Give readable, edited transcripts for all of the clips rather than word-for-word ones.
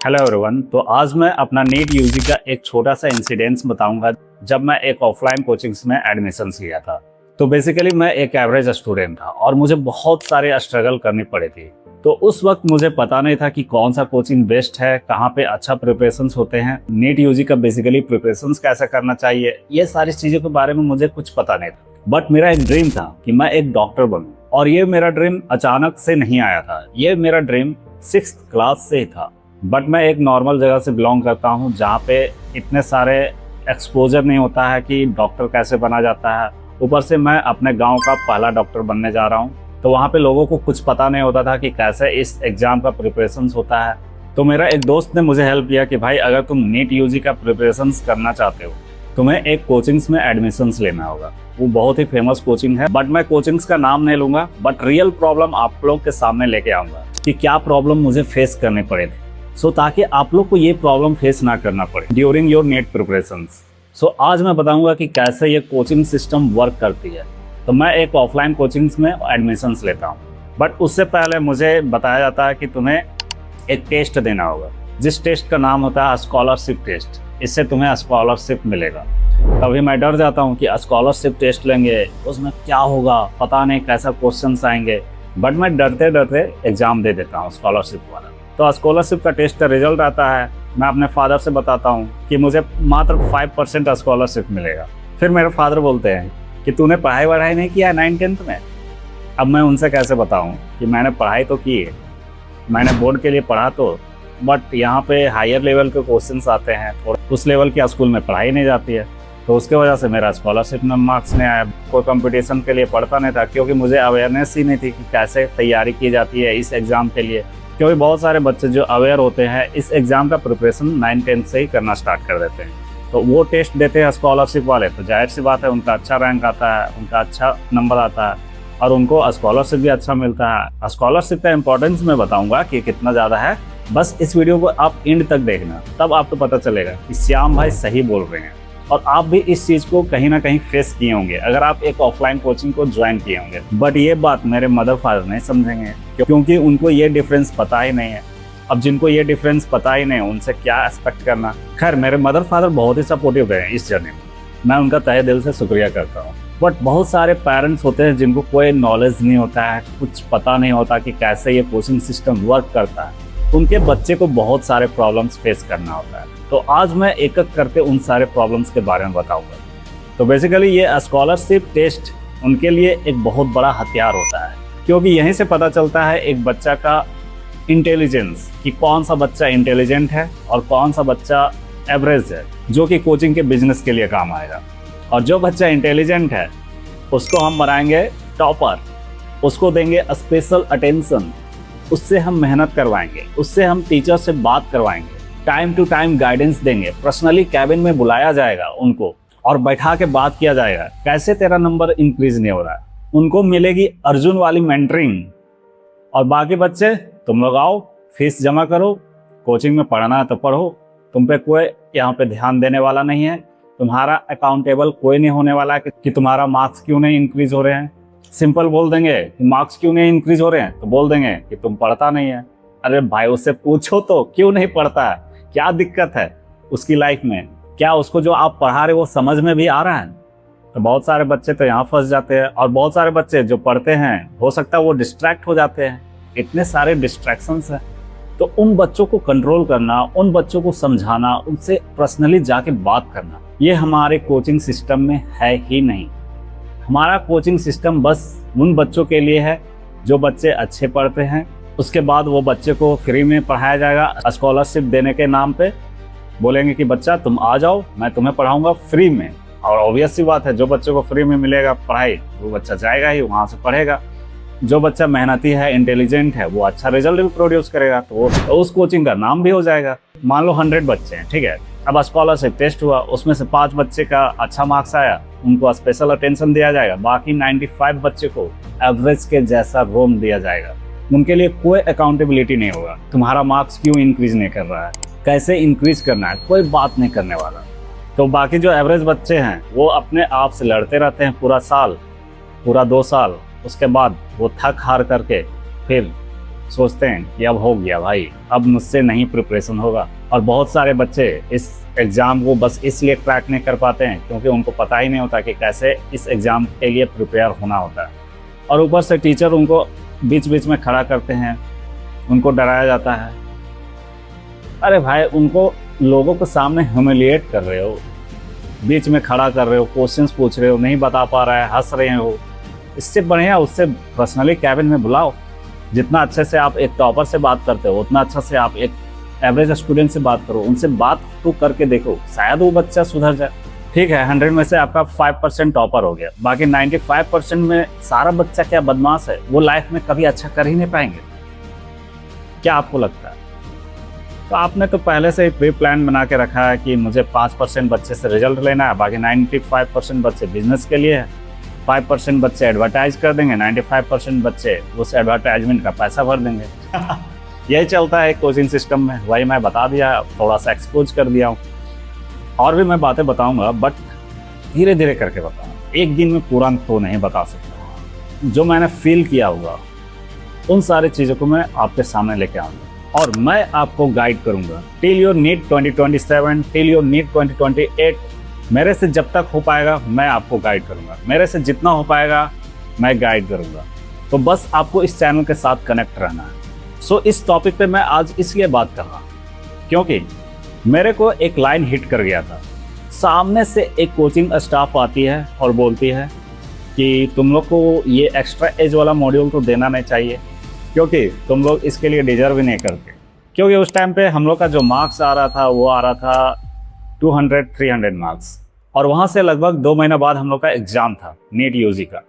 Hello everyone. तो आज मैं अपना नीट यूजी का एक छोटा सा इंसिडेंस बताऊंगा जब मैं एक ऑफलाइन कोचिंग्स में एडमिशन लिया था। तो बेसिकली मैं एक एवरेज स्टूडेंट था और मुझे बहुत सारे स्ट्रगल करनी पड़ी थी। तो उस वक्त मुझे पता नहीं था कि कौन सा कोचिंग बेस्ट है, कहाँ पे अच्छा प्रिपरेशंस होते हैं, नीट यूजी का बेसिकली प्रिपरेशंस कैसे करना चाहिए, ये सारी चीज़ों के बारे में मुझे कुछ पता नहीं था। बट मेरा एक ड्रीम था कि मैं एक डॉक्टर बनूं और ये मेरा ड्रीम अचानक से नहीं आया था। ये मेरा ड्रीम 6th क्लास से ही था। बट मैं एक नॉर्मल जगह से बिलोंग करता हूँ जहाँ पे इतने सारे एक्सपोजर नहीं होता है कि डॉक्टर कैसे बना जाता है। ऊपर से मैं अपने गांव का पहला डॉक्टर बनने जा रहा हूँ, तो वहाँ पे लोगों को कुछ पता नहीं होता था कि कैसे इस एग्ज़ाम का प्रिपरेशंस होता है। तो मेरा एक दोस्त ने मुझे हेल्प किया कि भाई अगर तुम नीट यूजी का प्रिपरेशंस करना चाहते हो तुम्हें एक कोचिंग्स में एडमिशन्स लेना होगा। वो बहुत ही फेमस कोचिंग है, बट मैं कोचिंग्स का नाम नहीं लूँगा, बट रियल प्रॉब्लम आप लोग के सामने लेके आऊँगा कि क्या प्रॉब्लम मुझे फेस करने पड़े थे। ताकि आप लोग को ये प्रॉब्लम फेस ना करना पड़े ड्यूरिंग योर नेट प्रिपरेशंस। आज मैं बताऊंगा कि कैसे ये कोचिंग सिस्टम वर्क करती है। तो मैं एक ऑफलाइन कोचिंग्स में एडमिशन्स लेता हूँ, बट उससे पहले मुझे बताया जाता है कि तुम्हें एक टेस्ट देना होगा, जिस टेस्ट का नाम होता है स्कॉलरशिप टेस्ट। इससे तुम्हें स्कॉलरशिप मिलेगा। तभी मैं डर जाता हूँ कि स्कॉलरशिप टेस्ट लेंगे उसमें क्या होगा, पता नहीं कैसा क्वेश्चन आएंगे। बट मैं डरते डरते एग्जाम दे देता हूँ स्कॉलरशिप वाला। तो स्कॉलरशिप का टेस्ट का रिजल्ट आता है, मैं अपने फादर से बताता हूँ कि मुझे मात्र 5% स्कॉलरशिप मिलेगा। फिर मेरे फादर बोलते हैं कि तूने पढ़ाई नहीं किया है 9th-10th में। अब मैं उनसे कैसे बताऊँ कि मैंने पढ़ाई तो की है, मैंने बोर्ड के लिए पढ़ा तो, बट यहाँ पे हायर लेवल के क्वेश्चंस आते हैं, थोड़ा उस लेवल की स्कूल में पढ़ाई नहीं जाती है। तो उसके वजह से मेरा स्कॉलरशिप में मार्क्स नहीं आया। कोई कंपटीशन के लिए पढ़ता नहीं था क्योंकि मुझे अवेयरनेस ही नहीं थी कि कैसे तैयारी की जाती है इस एग्ज़ाम के लिए। क्योंकि बहुत सारे बच्चे जो अवेयर होते हैं इस एग्ज़ाम का प्रिपरेशन 9-10 से ही करना स्टार्ट कर देते हैं। तो वो टेस्ट देते हैं स्कॉलरशिप वाले, तो जाहिर सी बात है उनका अच्छा रैंक आता है, उनका अच्छा नंबर आता है और उनको स्कॉलरशिप भी अच्छा मिलता है। स्कॉलरशिप का इंपॉर्टेंस मैं बताऊंगा कि कितना ज़्यादा है, बस इस वीडियो को आप एंड तक देखना, तब आपको पता चलेगा कि श्याम भाई सही बोल रहे हैं। और आप भी इस चीज़ को कहीं ना कहीं फेस किए होंगे अगर आप एक ऑफलाइन कोचिंग को ज्वाइन किए होंगे। बट ये बात मेरे मदर फादर नहीं समझेंगे क्योंकि उनको ये डिफरेंस पता ही नहीं है। अब जिनको ये डिफरेंस पता ही नहीं उनसे क्या एक्सपेक्ट करना। खैर, मेरे मदर फादर बहुत ही सपोर्टिव रहे इस जर्नी में, मैं उनका तहे दिल से शुक्रिया करता हूँ। बट बहुत सारे पेरेंट्स होते हैं जिनको कोई नॉलेज नहीं होता है, कुछ पता नहीं होता कि कैसे ये कोचिंग सिस्टम वर्क करता है। उनके बच्चे को बहुत सारे प्रॉब्लम्स फेस करना होता है। तो आज मैं एक एक करके उन सारे प्रॉब्लम्स के बारे में बताऊंगा। तो बेसिकली ये स्कॉलरशिप टेस्ट उनके लिए एक बहुत बड़ा हथियार होता है, क्योंकि यहीं से पता चलता है एक बच्चा का इंटेलिजेंस कि कौन सा बच्चा इंटेलिजेंट है और कौन सा बच्चा एवरेज है, जो कि कोचिंग के बिजनेस के लिए काम आएगा। और जो बच्चा इंटेलिजेंट है उसको हम बनाएंगे टॉपर, उसको देंगे स्पेशल अटेंशन, उससे हम मेहनत करवाएंगे, उससे हम टीचर से बात करवाएंगे, टाइम टू टाइम गाइडेंस देंगे, पर्सनली कैबिन में बुलाया जाएगा उनको और बैठा के बात किया जाएगा कैसे तेरा नंबर इंक्रीज नहीं हो रहा है। उनको मिलेगी अर्जुन वाली मेंटरिंग। और बाकी बच्चे तुम लोग आओ, फीस जमा करो, कोचिंग में पढ़ना है तो पढ़ो, तुम पे कोई यहाँ पे ध्यान देने वाला नहीं है, तुम्हारा अकाउंटेबल कोई नहीं होने वाला है कि तुम्हारा मार्क्स क्यों नहीं इंक्रीज हो रहे हैं। सिंपल बोल देंगे मार्क्स क्यों नहीं इंक्रीज हो रहे हैं तो बोल देंगे कि तुम पढ़ता नहीं है। अरे भाई, उससे पूछो तो क्यों नहीं पढ़ता है, क्या दिक्कत है उसकी लाइफ में, क्या उसको जो आप पढ़ा रहे वो समझ में भी आ रहा है। तो बहुत सारे बच्चे तो यहाँ फंस जाते हैं और बहुत सारे बच्चे जो पढ़ते हैं हो सकता है वो डिस्ट्रैक्ट हो जाते हैं। इतने सारे डिस्ट्रैक्शंस हैं, तो उन बच्चों को कंट्रोल करना, उन बच्चों को समझाना, उनसे पर्सनली जाके बात करना, ये हमारे कोचिंग सिस्टम में है ही नहीं। हमारा कोचिंग सिस्टम बस उन बच्चों के लिए है जो बच्चे अच्छे पढ़ते हैं। उसके बाद वो बच्चे को फ्री में पढ़ाया जाएगा स्कॉलरशिप देने के नाम पे। बोलेंगे कि बच्चा तुम आ जाओ, मैं तुम्हें पढ़ाऊंगा फ्री में। और ऑब्वियस सी बात है, जो बच्चे को फ्री में मिलेगा पढ़ाई वो बच्चा जाएगा ही, वहाँ से पढ़ेगा। जो बच्चा मेहनती है, इंटेलिजेंट है, वो अच्छा रिजल्ट भी प्रोड्यूस करेगा, तो उस कोचिंग का नाम भी हो जाएगा। मान लो 100 बच्चे हैं, ठीक है। अब स्कॉलरशिप टेस्ट हुआ, उसमें से 5 बच्चे का अच्छा मार्क्स आया, उनको स्पेशल अटेंशन दिया जाएगा। बाकी 95 बच्चे को एवरेज के जैसा रोम दिया जाएगा। उनके लिए कोई अकाउंटेबिलिटी नहीं होगा, तुम्हारा मार्क्स क्यों इंक्रीज नहीं कर रहा है, कैसे इंक्रीज करना है, कोई बात नहीं करने वाला। तो बाकी जो एवरेज बच्चे हैं वो अपने आप से लड़ते रहते हैं पूरा साल, पूरा 2 साल। उसके बाद वो थक हार करके फिर सोचते हैं कि अब हो गया भाई, अब मुझसे नहीं प्रिपरेशन होगा। और बहुत सारे बच्चे इस एग्ज़ाम को बस इसलिए क्रैक नहीं कर पाते हैं क्योंकि उनको पता ही नहीं होता कि कैसे इस एग्ज़ाम के लिए प्रिपेयर होना होता है। और ऊपर से टीचर उनको बीच बीच में खड़ा करते हैं, उनको डराया जाता है। अरे भाई, उनको लोगों के सामने ह्यूमिलिएट कर रहे हो, बीच में खड़ा कर रहे हो, क्वेश्चंस पूछ रहे हो, नहीं बता पा रहा है, हंस रहे हो। इससे बढ़िया उससे पर्सनली कैबिन में बुलाओ। जितना अच्छे से आप एक टॉपर से बात करते हो उतना अच्छा से आप एक एवरेज स्टूडेंट से बात करो। उनसे बात तो करके देखो, शायद वो बच्चा सुधर जाए। ठीक है, 100 में से आपका 5% टॉपर हो गया, बाकी 95% में सारा बच्चा क्या बदमाश है, वो लाइफ में कभी अच्छा कर ही नहीं पाएंगे। क्या आपको लगता है? तो आपने तो पहले से ही प्री प्लान बना के रखा है कि मुझे 5% बच्चे से रिजल्ट लेना है, बाकी 95% बच्चे बिजनेस के लिए है, 5% बच्चे एडवर्टाइज कर देंगे, 95% बच्चे उस एडवर्टाइजमेंट का पैसा भर देंगे। यही चलता है कोचिंग सिस्टम में। वही मैं बता दिया, थोड़ा सा एक्सपोज कर दिया हूँ। और भी मैं बातें बताऊंगा, बट धीरे धीरे करके बताऊंगा। एक दिन में पूरा तो नहीं बता सकता। जो मैंने फील किया होगा उन सारी चीज़ों को मैं आपके सामने लेके आऊँगा और मैं आपको गाइड करूँगा till your NEET 2027, till your NEET 2028। मेरे से जब तक हो पाएगा मैं आपको गाइड करूँगा, मेरे से जितना हो पाएगा मैं गाइड करूँगा। तो बस आपको इस चैनल के साथ कनेक्ट रहना है। सो इस टॉपिक पे मैं आज इसलिए बात कर रहा हूँ क्योंकि मेरे को एक लाइन हिट कर गया था। सामने से एक कोचिंग स्टाफ आती है और बोलती है कि तुम लोग को ये एक्स्ट्रा एज वाला मॉड्यूल तो देना नहीं चाहिए क्योंकि तुम लोग इसके लिए डिजर्व ही नहीं करते। क्योंकि उस टाइम पे हम लोग का जो मार्क्स आ रहा था वो आ रहा था 200-300 मार्क्स, और वहाँ से लगभग 2 महीना बाद हम लोग का एग्ज़ाम था नीट यूजी का।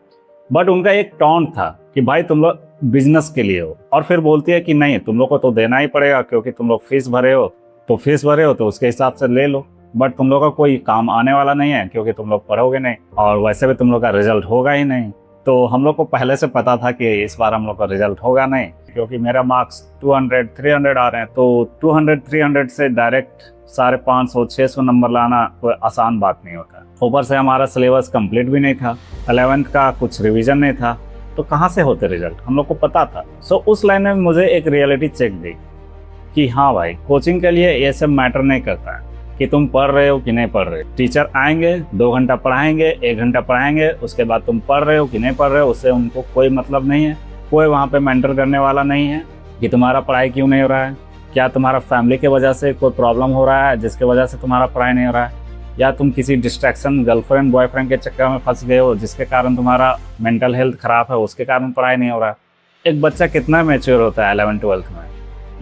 बट उनका एक टॉन्ट था कि भाई तुम लोग बिजनेस के लिए हो, और फिर बोलती है कि नहीं तुम लोग को तो देना ही पड़ेगा क्योंकि तुम लोग फीस भरे हो, तो उसके हिसाब से ले लो। बट तुम लोग का कोई काम आने वाला नहीं है क्योंकि तुम लोग पढ़ोगे नहीं, और वैसे भी तुम लोग का रिजल्ट होगा ही नहीं। तो हम लोग को पहले से पता था कि इस बार हम लोग का रिजल्ट होगा नहीं क्योंकि मेरा मार्क्स 200-300 आ रहे हैं। तो 200-300 से डायरेक्ट 550-600 नंबर लाना कोई आसान बात नहीं होता। ऊपर से हमारा सिलेबस कंप्लीट भी नहीं था, 11th का कुछ रिवीजन नहीं था, तो कहाँ से होते रिजल्ट, हम लोग को पता था। सो उस लाइन में मुझे एक रियलिटी चेक दी कि हाँ भाई, कोचिंग के लिए ये सब मैटर नहीं करता है कि तुम पढ़ रहे हो कि नहीं पढ़ रहे हो। टीचर आएंगे, 2 घंटा पढ़ाएंगे, 1 घंटा पढ़ाएंगे, उसके बाद तुम पढ़ रहे हो कि नहीं पढ़ रहे हो उससे उनको कोई मतलब नहीं है। कोई वहाँ पे मेंटर करने वाला नहीं है कि तुम्हारा पढ़ाई क्यों नहीं हो रहा है, क्या तुम्हारा फैमिली की वजह से कोई प्रॉब्लम हो रहा है जिसकी वजह से तुम्हारा पढ़ाई नहीं हो रहा है, या तुम किसी डिस्ट्रैक्शन गर्लफ्रेंड बॉयफ्रेंड के चक्कर में फंस गए हो जिसके कारण तुम्हारा मेंटल हेल्थ खराब है, उसके कारण पढ़ाई नहीं हो रहा है। एक बच्चा कितना मैच्योर होता है 11th-12th में,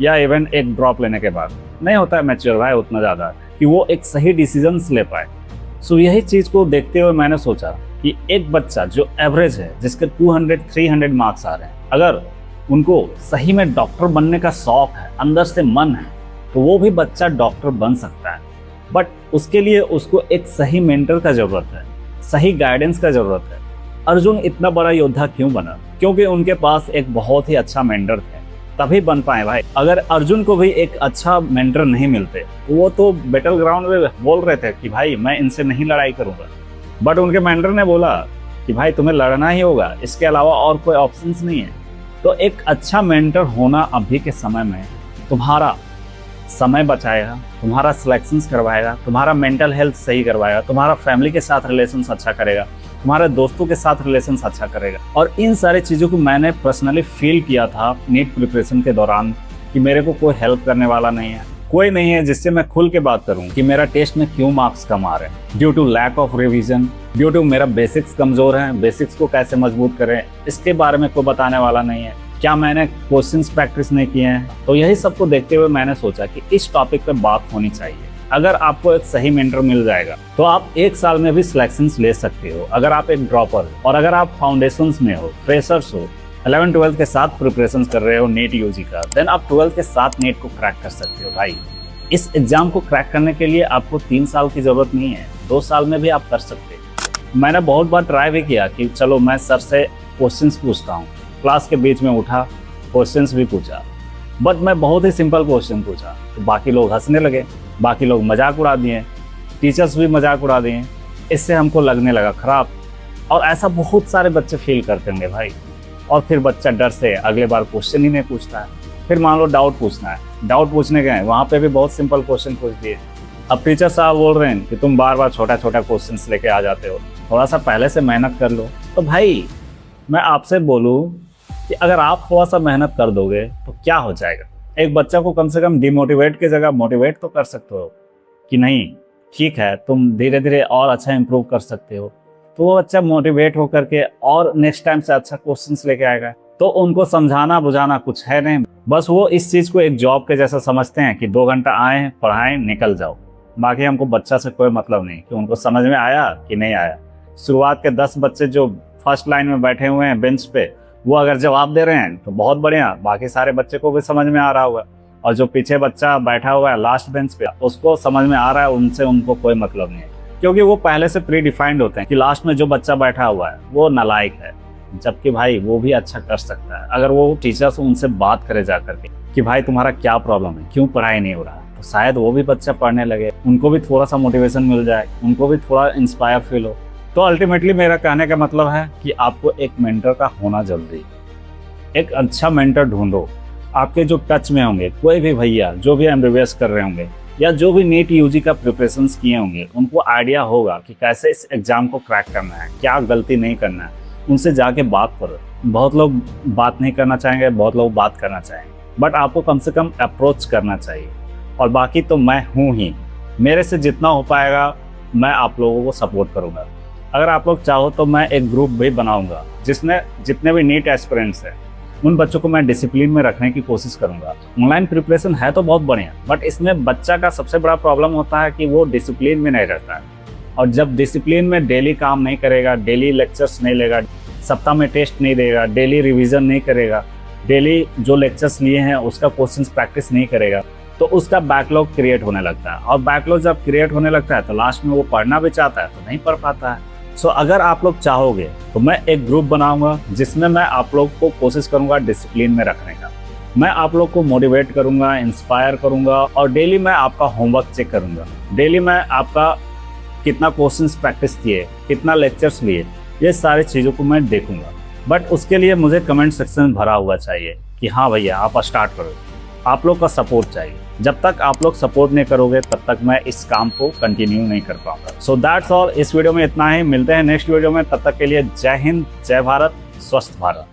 या इवन एक ड्रॉप लेने के बाद नहीं होता है मैच्योर भाई उतना ज़्यादा कि वो एक सही डिसीजंस ले पाए। सो यही चीज़ को देखते हुए मैंने सोचा कि एक बच्चा जो एवरेज है, जिसके 200-300 मार्क्स आ रहे हैं, अगर उनको सही में डॉक्टर बनने का शौक है, अंदर से मन है, तो वो भी बच्चा डॉक्टर बन सकता है। बट उसके लिए उसको एक सही मेंटर का ज़रूरत है, सही गाइडेंस का ज़रूरत है। अर्जुन इतना बड़ा योद्धा क्यों बना? क्योंकि उनके पास एक बहुत ही अच्छा मेंटर थे, तभी बन पाए भाई। अगर अर्जुन को भी एक अच्छा मेंटर नहीं मिलते तो वो तो बैटल ग्राउंड में बोल रहे थे कि भाई मैं इनसे नहीं लड़ाई करूंगा। बट उनके मेंटर ने बोला कि भाई तुम्हें लड़ना ही होगा, इसके अलावा और कोई ऑप्शंस नहीं है। तो एक अच्छा मेंटर होना अभी के समय में तुम्हारा समय बचाएगा, तुम्हारा सिलेक्शंस करवाएगा, तुम्हारा मेंटल हेल्थ सही करवाएगा, तुम्हारा फैमिली के साथ रिलेशंस अच्छा करेगा, तुम्हारे दोस्तों के साथ रिलेशंस अच्छा करेगा। और इन सारी चीज़ों को मैंने पर्सनली फील किया था नीट प्रिपरेशन के दौरान कि मेरे को कोई हेल्प करने वाला नहीं है, कोई नहीं है जिससे मैं खुल के बात करूं कि मेरा टेस्ट में क्यों मार्क्स कम आ रहे हैं, due to lack of revision, due to मेरा बेसिक्स कमज़ोर हैं, बेसिक्स को कैसे मजबूत करें इसके बारे में कोई बताने वाला नहीं है, क्या मैंने क्वेश्चंस प्रैक्टिस नहीं किए हैं। तो यही सब को देखते हुए मैंने सोचा कि इस टॉपिक पे बात होनी चाहिए। अगर आपको एक सही मेंटर मिल जाएगा तो आप 1 साल में भी सिलेक्शंस ले सकते हो। अगर आप एक ड्रॉपर हो और अगर आप फाउंडेशंस में हो, फ्रेशर्स हो, 11th-12th के साथ प्रिपरेशन कर रहे हो नीट यूजी का, देन आप 12th के साथ नीट को क्रैक कर सकते हो भाई। इस एग्जाम को क्रैक करने के लिए आपको 3 साल की जरूरत नहीं है, 2 साल में भी आप कर सकते हो। मैंने बहुत बार ट्राई भी किया कि चलो मैं सर से क्वेश्चंस पूछता हूँ, क्लास के बीच में उठा, क्वेश्चंस भी पूछा, बट मैं बहुत ही सिंपल क्वेश्चन पूछा तो बाकी लोग हंसने लगे, बाकी लोग मजाक उड़ा दिए, टीचर्स भी मजाक उड़ा दिए। इससे हमको लगने लगा खराब। और ऐसा बहुत सारे बच्चे फील करते होंगे भाई और फिर बच्चा डर से अगले बार क्वेश्चन ही नहीं पूछता है। फिर मान लो डाउट पूछना है, डाउट पूछने गए, वहाँ पे भी बहुत सिंपल क्वेश्चन पूछ दिए। अब टीचर साहब बोल रहे हैं कि तुम बार बार छोटा छोटा क्वेश्चन लेके आ जाते हो, थोड़ा सा पहले से मेहनत कर लो। तो भाई मैं आपसे बोलूँ कि अगर आप थोड़ा सा मेहनत कर दोगे तो क्या हो जाएगा। एक बच्चा को कम से कम डिमोटिवेट की जगह मोटिवेट तो कर सकते हो कि नहीं ठीक है, तुम धीरे धीरे और अच्छा इंप्रूव कर सकते हो। तो वो बच्चा मोटिवेट होकर के और नेक्स्ट टाइम से अच्छा क्वेश्चंस लेके आएगा। तो उनको समझाना बुझाना कुछ है नहीं, बस वो इस चीज़ को एक जॉब के जैसा समझते हैं कि 2 घंटा आए, पढ़ाएं, निकल जाओ। बाकी हमको बच्चा से कोई मतलब नहीं कि उनको समझ में आया कि नहीं आया। शुरुआत के 10 बच्चे जो फर्स्ट लाइन में बैठे हुए हैं बेंच पे, वो अगर जवाब दे रहे हैं तो बहुत बढ़िया, बाकी सारे बच्चे को भी समझ में आ रहा होगा। और जो पीछे बच्चा बैठा हुआ है लास्ट बेंच पे, उसको समझ में आ रहा है, उनसे उनको कोई मतलब नहीं है, क्योंकि वो पहले से प्री डिफाइंड होते हैं कि लास्ट में जो बच्चा बैठा हुआ है वो नालायक है, जबकि भाई वो भी अच्छा कर सकता है। अगर वो टीचर से उनसे बात करे जा करके कि भाई तुम्हारा क्या प्रॉब्लम है, क्यों पढ़ाई नहीं हो रहा, तो शायद वो भी बच्चा पढ़ने लगे, उनको भी थोड़ा सा मोटिवेशन मिल जाए, उनको भी थोड़ा इंस्पायर फील हो। तो अल्टीमेटली मेरा कहने का मतलब है कि आपको एक मेंटर का होना जरूरी है। एक अच्छा मेंटर ढूंढो, आपके जो टच में होंगे, कोई भी भैया जो भी एमबीबीएस कर रहे होंगे या जो भी नीट यूजी का प्रिपरेशन किए होंगे, उनको आइडिया होगा कि कैसे इस एग्जाम को क्रैक करना है, क्या गलती नहीं करना है। उनसे जाके बात करो। बहुत लोग बात नहीं करना चाहेंगे, बहुत लोग बात करना चाहेंगे, बट आपको कम से कम अप्रोच करना चाहिए। और बाकी तो मैं हूँ ही, मेरे से जितना हो पाएगा मैं आप लोगों को सपोर्ट करूँगा। अगर आप लोग चाहो तो मैं एक ग्रुप भी बनाऊंगा जिसमें जितने भी नीट एस्पिरेंट्स हैं उन बच्चों को मैं डिसिप्लिन में रखने की कोशिश करूंगा। ऑनलाइन प्रिपरेशन है तो बहुत बढ़िया, बट इसमें बच्चा का सबसे बड़ा प्रॉब्लम होता है कि वो डिसिप्लिन में नहीं रहता है। और जब डिसिप्लिन में डेली काम नहीं करेगा, डेली लेक्चर्स नहीं लेगा, सप्ताह में टेस्ट नहीं देगा, डेली रिविजन नहीं करेगा, डेली जो लेक्चर्स लिए हैं उसका क्वेश्चंस प्रैक्टिस नहीं करेगा, तो उसका बैकलॉग क्रिएट होने लगता है। और बैकलॉग जब क्रिएट होने लगता है तो लास्ट में वो पढ़ना भी चाहता है तो नहीं पढ़ पाता है। सो अगर आप लोग चाहोगे तो मैं एक ग्रुप बनाऊंगा जिसमें मैं आप लोग को कोशिश करूंगा डिसिप्लिन में रखने का। मैं आप लोग को मोटिवेट करूंगा, इंस्पायर करूंगा, और डेली मैं आपका होमवर्क चेक करूंगा। डेली मैं आपका कितना क्वेश्चंस प्रैक्टिस किए, कितना लेक्चर्स लिए, ये सारी चीज़ों को मैं देखूंगा। बट उसके लिए मुझे कमेंट सेक्शन भरा हुआ चाहिए कि हाँ भैया आप स्टार्ट करो। आप लोग का सपोर्ट चाहिए। जब तक आप लोग सपोर्ट नहीं करोगे तब तक मैं इस काम को कंटिन्यू नहीं कर पाऊंगा। सो दैट्स ऑल, इस वीडियो में इतना ही। मिलते हैं नेक्स्ट वीडियो में, तब तक के लिए जय हिंद, जय भारत, स्वस्थ भारत।